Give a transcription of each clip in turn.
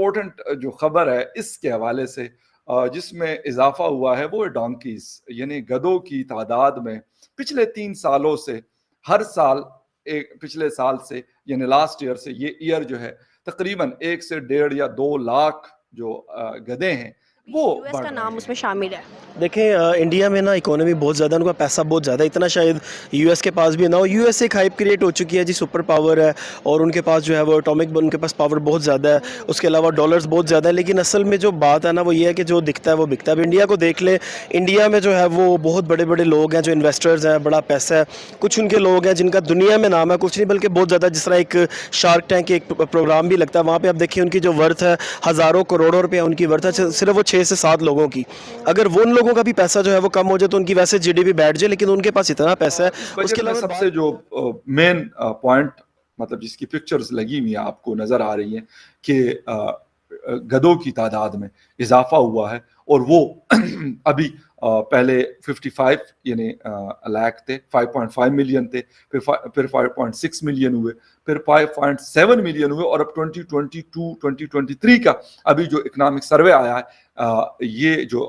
Important جو خبر ہے اس کے حوالے سے جس میں اضافہ ہوا ہے وہ ڈونکیز یعنی گدوں کی تعداد میں پچھلے 3 سالوں سے ہر سال پچھلے سال سے یعنی لاسٹ ایئر سے یہ ایئر جو ہے تقریباً 1 سے 1.5 یا 2 لاکھ جو گدے ہیں وہ US کا نام اس میں شامل ہے. دیکھیں انڈیا میں نا اکانومی بہت زیادہ، ان کا پیسہ بہت زیادہ، اتنا شاید یو ایس کے پاس بھی نہ ہو. یو ایس ایک ہائپ کریٹ ہو چکی ہے جی، سپر پاور ہے اور ان کے پاس جو ہے وہ اٹامک، ان کے پاس پاور بہت زیادہ ہے، اس کے علاوہ ڈالرز بہت زیادہ ہے. لیکن اصل میں جو بات ہے نا وہ یہ ہے کہ جو دکھتا ہے وہ بکتا ہے. اب انڈیا کو دیکھ لیں، انڈیا میں جو ہے وہ بہت بڑے بڑے لوگ ہیں جو انویسٹرز ہیں، بڑا پیسہ ہے. کچھ ان کے لوگ ہیں جن کا دنیا میں نام ہے، کچھ نہیں بلکہ بہت زیادہ. جس طرح ایک شارک ٹینک ایک پروگرام بھی لگتا ہے، وہاں پہ آپ دیکھیں ان کی جو ورتھ ہے ہزاروں کروڑوں روپے ان کی ورتھ ہے، صرف وہ 6 سے 7 لوگوں کی. اگر وہ ان لوگوں کا بھی پیسہ جو ہے وہ کم ہو جائے تو ان کی ویسے جی ڈی پی بیٹھ جائے، لیکن ان کے پاس اتنا پیسہ ہے. اس بجٹ میں سب سے جو مین پوائنٹ مطلب جس کی پکچرز لگی ہوئی ہیں آپ کو نظر آ رہی ہیں کہ گدوں کی تعداد میں اضافہ ہوا ہے، اور وہ ابھی پہلے 55 یعنی لاکھ تھے، 5.5 ملین تھے، پھر 5.6 ملین ہوئے، پھر 5.7 ملین ہوئے، اور اب 2022-2023 کا ابھی جو اکنامک سروے آیا ہے یہ جو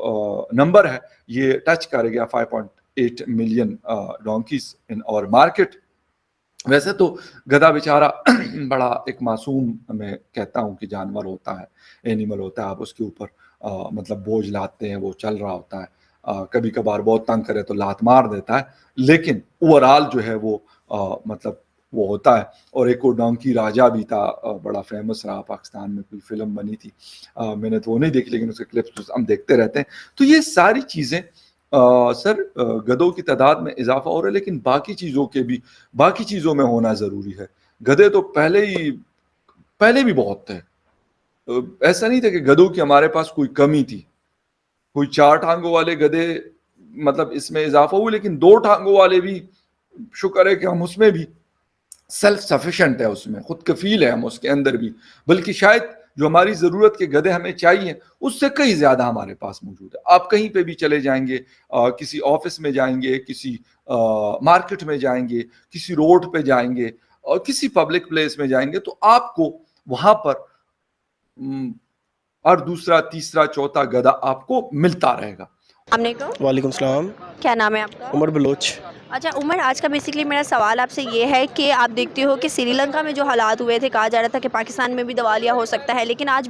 نمبر ہے یہ ٹچ کر گیا 5.8 ملین ڈونکیز ان اور مارکیٹ. ویسے تو گدھا بیچارہ بڑا ایک معصوم میں کہتا ہوں کہ جانور ہوتا ہے، اینیمل ہوتا ہے. آپ اس کے اوپر مطلب بوجھ لاتے ہیں، وہ چل رہا ہوتا ہے، کبھی کبھار بہت تنگ کرے تو لات مار دیتا ہے، لیکن اوورآل جو ہے وہ مطلب وہ ہوتا ہے. اور ایک وہ ڈونکی راجا بھی تھا، بڑا فیمس رہا، پاکستان میں کوئی فلم بنی تھی، میں نے تو وہ نہیں دیکھی لیکن اس کے کلپس ہم دیکھتے رہتے ہیں. تو یہ ساری چیزیں سر گدوں کی تعداد میں اضافہ ہو رہا ہے، لیکن باقی چیزوں میں ہونا ضروری ہے. گدھے تو پہلے بھی بہت تھے، ایسا نہیں تھا کہ گدھوں کی ہمارے پاس کوئی کمی تھی. کوئی 4 ٹانگوں والے گدھے مطلب اس میں اضافہ ہوئے، لیکن 2 ٹانگوں والے بھی شکر ہے کہ ہم اس میں بھی سیلف سفیشینٹ ہے، اس میں خود کفیل ہے ہم اس کے اندر بھی، بلکہ شاید جو ہماری ضرورت کے گدھے ہمیں چاہیے اس سے کئی زیادہ ہمارے پاس موجود ہے. آپ کہیں پہ بھی چلے جائیں گے، کسی آفس میں جائیں گے، کسی مارکیٹ میں جائیں گے، کسی روڈ پہ جائیں گے اور کسی پبلک پلیس میں جائیں گے تو آپ کو وہاں پر اور دوسرا تیسرا چوتھا گدھا آپ کو ملتا رہے گا. السلام علیکم. وعلیکم السلام. کیا نام ہے آپ کا؟ عمر بلوچ. اچھا عمر، آج کا بیسکلی میرا سوال آپ سے یہ ہے کہ آپ دیکھتے ہو کہ سری لنکا میں جو حالات ہوئے تھے، کہا جا رہا تھا کہ پاکستان میں بھی دیوالیہ ہو سکتا ہے، لیکن آج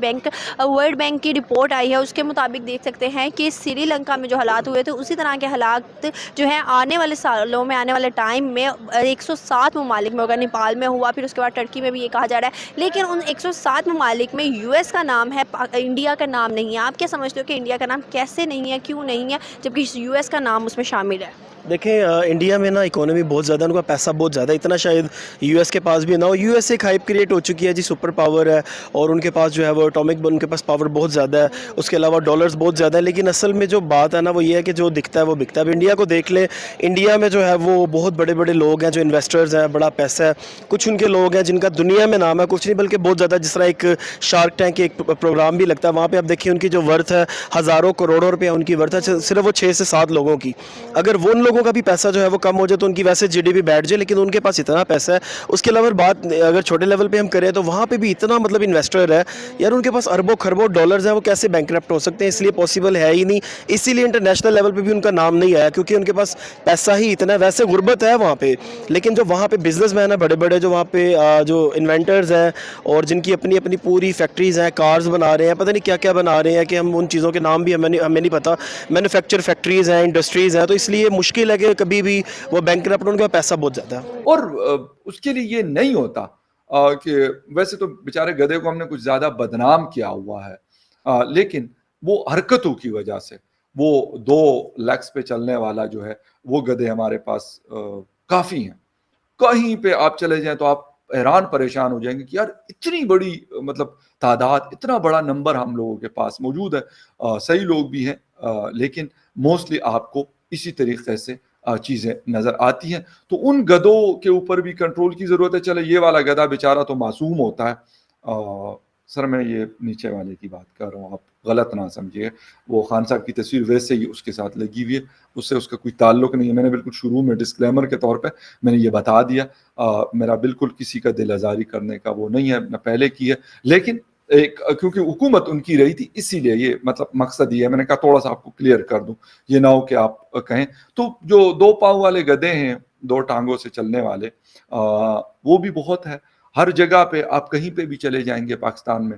ورلڈ بینک کی رپورٹ آئی ہے، اس کے مطابق دیکھ سکتے ہیں کہ سری لنکا میں جو حالات ہوئے تھے اسی طرح کے حالات جو ہیں آنے والے سالوں میں، آنے والے ٹائم میں 107 ممالک میں ہوگا. نیپال میں ہوا، پھر اس کے بعد ٹرکی میں بھی یہ کہا جا رہا ہے، لیکن ان 107 ممالک میں یو ایس کا نام ہے، انڈیا کا نام نہیں ہے. آپ کیا سمجھتے ہو کہ انڈیا کا نام کیسے نہیں ہے، کیوں نہیں ہے، جبکہ یو ایس کا نام اس میں شامل ہے؟ دیکھیں انڈیا میں نا اکانومی بہت زیادہ، ان کا پیسہ بہت زیادہ، اتنا شاید یو ایس کے پاس بھی نہ ہو. یو ایس ایک ہائپ کریٹ ہو چکی ہے جی، سپر پاور ہے اور ان کے پاس جو ہے وہ اٹامک، ان کے پاس پاور بہت زیادہ ہے، اس کے علاوہ ڈالرز بہت زیادہ ہے. لیکن اصل میں جو بات ہے نا وہ یہ ہے کہ جو دکھتا ہے وہ بکتا ہے. اب انڈیا کو دیکھ لیں، انڈیا میں جو ہے وہ بہت بڑے بڑے لوگ ہیں جو انویسٹرز ہیں، بڑا پیسہ ہے. کچھ ان کے لوگ ہیں جن کا دنیا میں نام ہے، کچھ نہیں بلکہ بہت زیادہ. جس طرح ایک شارک ٹینک ایک پروگرام بھی لگتا ہے، وہاں پہ آپ دیکھیں ان کی جو ورتھ ہے ہزاروں کروڑوں روپے ان کی ورتھ ہے، صرف وہ 6 سے 7 لوگوں کی. اگر وہ ان لوگوں کا بھی پیسہ جو ہے وہ کم ہو جائے تو ان کی ویسے جی ڈی پی بیٹھ جائے، لیکن ان کے پاس اتنا پیسہ ہے. اس کے علاوہ بات اگر چھوٹے لیول پہ ہم کریں تو وہاں پہ بھی اتنا مطلب انویسٹر ہے یار، ان کے پاس اربوں خربوں ڈالرز ہیں، وہ کیسے بینکرپٹ ہو سکتے ہیں؟ اس لیے پاسبل ہے ہی نہیں. اسی لیے انٹرنیشنل لیول پہ بھی ان کا نام نہیں آیا، کیونکہ ان کے پاس پیسہ ہی اتنا ہے. ویسے غربت ہے وہاں پہ، لیکن جو وہاں پہ بزنس مین ہیں بڑے بڑے، جو وہاں پہ جو انوینٹرز ہیں اور جن کی اپنی اپنی پوری فیکٹریز ہیں، کارز بنا رہے ہیں، پتہ نہیں کیا کیا بنا رہے ہیں کہ ہم ان چیزوں کے نام بھی ہمیں نہیں پتہ. مینوفیکچر فیکٹریز ہیں، انڈسٹریز ہیں، تو اس لیے مشکل ہے کہ کبھی بھی وہ بینکرپٹ، ان کا پیسہ بہت زیادہ ہے. اور اس کے لیے یہ نہیں ہوتا کہ ویسے تو بیچارے گدھے کو ہم نے کچھ زیادہ بدنام کیا ہوا ہے، لیکن وہ حرکتوں کی وجہ سے وہ 2 لیگز پہ چلنے والا جو ہے وہ گدھے ہمارے پاس کافی ہیں. کہیں پہ آپ چلے جائیں تو آپ حیران پریشان ہو جائیں گے کہ یار اتنی بڑی مطلب تعداد، اتنا بڑا نمبر ہم لوگوں کے پاس موجود ہے. صحیح لوگ بھی ہیں، لیکن موسٹلی آپ کو اسی طریقے سے چیزیں نظر آتی ہیں. تو ان گدوں کے اوپر بھی کنٹرول کی ضرورت ہے. چلے یہ والا گدھا بیچارہ تو معصوم ہوتا ہے. سر میں یہ نیچے والے کی بات کر رہا ہوں، آپ غلط نہ سمجھیے. وہ خان صاحب کی تصویر ویسے ہی اس کے ساتھ لگی ہوئی ہے، اس سے اس کا کوئی تعلق نہیں ہے. میں نے بالکل شروع میں ڈسکلیمر کے طور پہ میں نے یہ بتا دیا. میرا بالکل کسی کا دل آزاری کرنے کا وہ نہیں ہے، نہ پہلے کی ہے. لیکن ایک کیونکہ حکومت ان کی رہی تھی اسی لیے یہ مطلب مقصد یہ ہے. میں نے کہا تھوڑا سا آپ کو کلیئر کر دوں, یہ نہ ہو کہ آپ کہیں. تو جو 2 پاؤں والے گدھے ہیں, 2 ٹانگوں سے چلنے والے, وہ بھی بہت ہے. ہر جگہ پہ آپ کہیں پہ بھی چلے جائیں گے پاکستان میں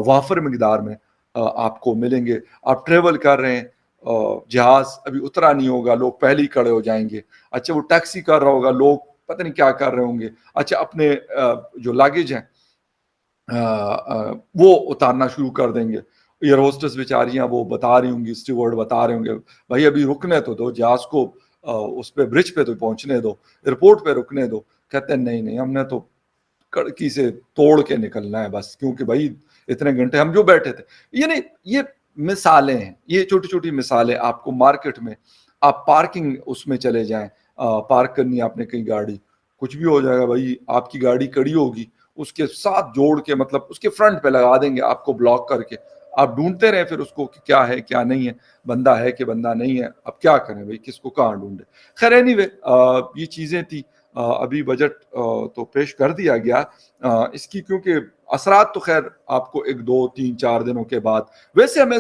وافر مقدار میں آپ کو ملیں گے. آپ ٹریول کر رہے ہیں, جہاز ابھی اترا نہیں ہوگا, لوگ پہلے ہی کھڑے ہو جائیں گے. اچھا وہ ٹیکسی کر رہا ہوگا, لوگ پتہ نہیں کیا کر رہے ہوں گے. اچھا اپنے جو لاگیج ہیں وہ اتارنا شروع کر دیں گے. ایئر ہوسٹس بیچاریاں وہ بتا رہی ہوں گی, اسٹیورڈ بتا رہے ہوں گے, بھائی ابھی رکنے تو دو, جہاز کو اس پہ برج پہ تو پہنچنے دو, ایئرپورٹ پہ رکنے دو. کہتے ہیں نہیں ہم نے تو کڑکی سے توڑ کے نکلنا ہے بس, کیونکہ بھائی اتنے گھنٹے ہم جو بیٹھے تھے. یعنی یہ مثالیں ہیں, یہ چھوٹی چھوٹی مثالیں. آپ کو مارکیٹ میں آپ پارکنگ اس میں چلے جائیں, پارک کرنی ہے آپ نے کہیں گاڑی, کچھ بھی ہو جائے گا بھائی, آپ کی گاڑی کڑی ہوگی اس کے ساتھ جوڑ کے مطلب اس کے فرنٹ پہ لگا دیں گے آپ کو بلاک کر کے. آپ ڈھونڈتے رہیں پھر اس کو کہ کیا ہے کیا نہیں ہے, بندہ ہے کہ بندہ نہیں ہے. اب کیا کریں بھائی, کس کو کہاں ڈھونڈے. خیر اینی وے یہ چیزیں تھی. ابھی بجٹ تو پیش کر دیا گیا اس کی, کیونکہ اثرات تو خیر آپ کو 1 2 3 4 دنوں کے بعد. ویسے ہمیں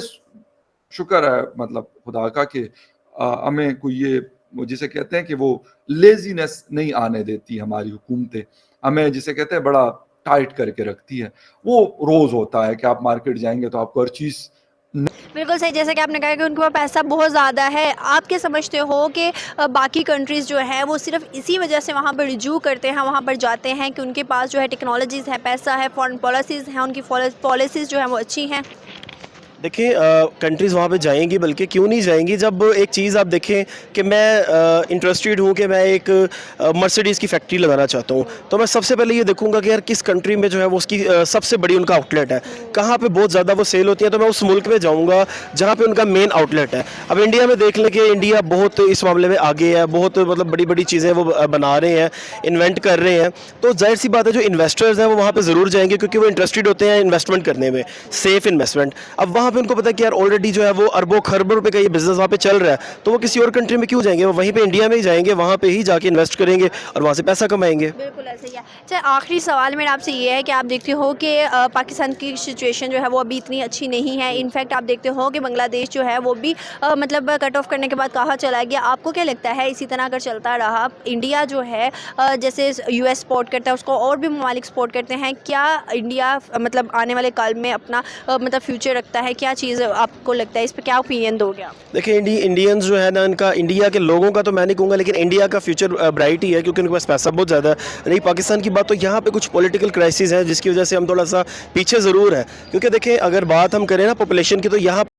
شکر ہے مطلب خدا کا کہ ہمیں کوئی یہ جسے کہتے ہیں کہ وہ لیزینس نہیں آنے دیتی ہماری حکومتیں. ہمیں جسے کہتے ہیں بڑا ٹائٹ کر کے رکھتی ہے. وہ روز ہوتا ہے کہ آپ مارکیٹ جائیں گے تو آپ کو ہر چیز. بالکل صحیح, جیسا کہ آپ نے کہا کہ ان کے پاس پیسہ بہت زیادہ ہے. آپ کیا سمجھتے ہو کہ باقی کنٹریز جو ہے وہ صرف اسی وجہ سے وہاں پر رجوع کرتے ہیں, وہاں پر جاتے ہیں کہ ان کے پاس جو ہے ٹیکنالوجیز ہے, پیسہ ہے, فارن پالیسیز ہیں, ان کی پالیسیز جو ہیں وہ اچھی ہیں؟ دیکھیں کنٹریز وہاں پہ جائیں گی, بلکہ کیوں نہیں جائیں گی. جب ایک چیز آپ دیکھیں کہ میں انٹرسٹیڈ ہوں کہ میں ایک مرسیڈیز کی فیکٹری لگانا چاہتا ہوں, تو میں سب سے پہلے یہ دیکھوں گا کہ یار کس کنٹری میں جو ہے وہ اس کی سب سے بڑی ان کا آؤٹ لیٹ ہے, کہاں پہ بہت زیادہ وہ سیل ہوتی ہے. تو میں اس ملک میں جاؤں گا جہاں پہ ان کا مین آؤٹ لیٹ ہے. اب انڈیا میں دیکھ لیں کہ انڈیا بہت اس معاملے میں آگے ہے, بہت مطلب بڑی بڑی چیزیں وہ بنا رہے ہیں, انوینٹ کر رہے ہیں. تو ظاہر سی بات ہے جو انویسٹرز ہیں وہ وہاں پہ ضرور جائیں گے, کیونکہ وہ انٹرسٹیڈ ہوتے ہیں انویسٹمنٹ کرنے میں, سیف انویسٹمنٹ. اب وہاں پہ ان کو پتا ہے کہ یار آلریڈی جو ہے وہ اربوں خربوں روپے کا یہ بزنس وہاں پہ چل رہا ہے, تو وہ کسی اور کنٹری میں کیوں جائیں گے, وہ وہیں پہ انڈیا میں ہی جائیں گے, وہاں پہ ہی جا کے انویسٹ کریں گے اور وہاں سے پیسہ کمائیں گے. بالکل ایسے ہی ہے. چلے آخری سوال میرا آپ سے یہ ہے کہ آپ دیکھتے ہو کہ پاکستان کی سچویشن جو ہے وہ ابھی اتنی اچھی نہیں ہے. انفیکٹ آپ دیکھتے ہو کہ بنگلہ دیش جو ہے وہ بھی مطلب کٹ آف کرنے کے بعد کہاں چلا گیا. آپ کو کیا لگتا ہے اسی طرح اگر چلتا رہا, انڈیا جو ہے جیسے یو ایس سپورٹ کرتا ہے اس کو اور بھی ممالک سپورٹ کرتے ہیں, کیا انڈیا مطلب آنے والے کال میں اپنا مطلب فیوچر رکھتا ہے, کیا چیز آپ کو لگتا ہے اس پہ, کیا اوپینین دو گے آپ؟ دیکھیں انڈینز جو ہے نا, ان کا انڈیا کے لوگوں کا تو میں نہیں کہوں گا, لیکن انڈیا کا فیوچر برائٹ ہی ہے, کیونکہ ان کے پاس پیسہ بہت زیادہ ہے. نہیں پاکستان کی بات, تو یہاں پہ کچھ پولیٹیکل کرائسس ہیں جس کی وجہ سے ہم تھوڑا سا پیچھے ضرور ہے. کیونکہ دیکھیں اگر بات ہم کریں نا پاپولیشن کی, تو یہاں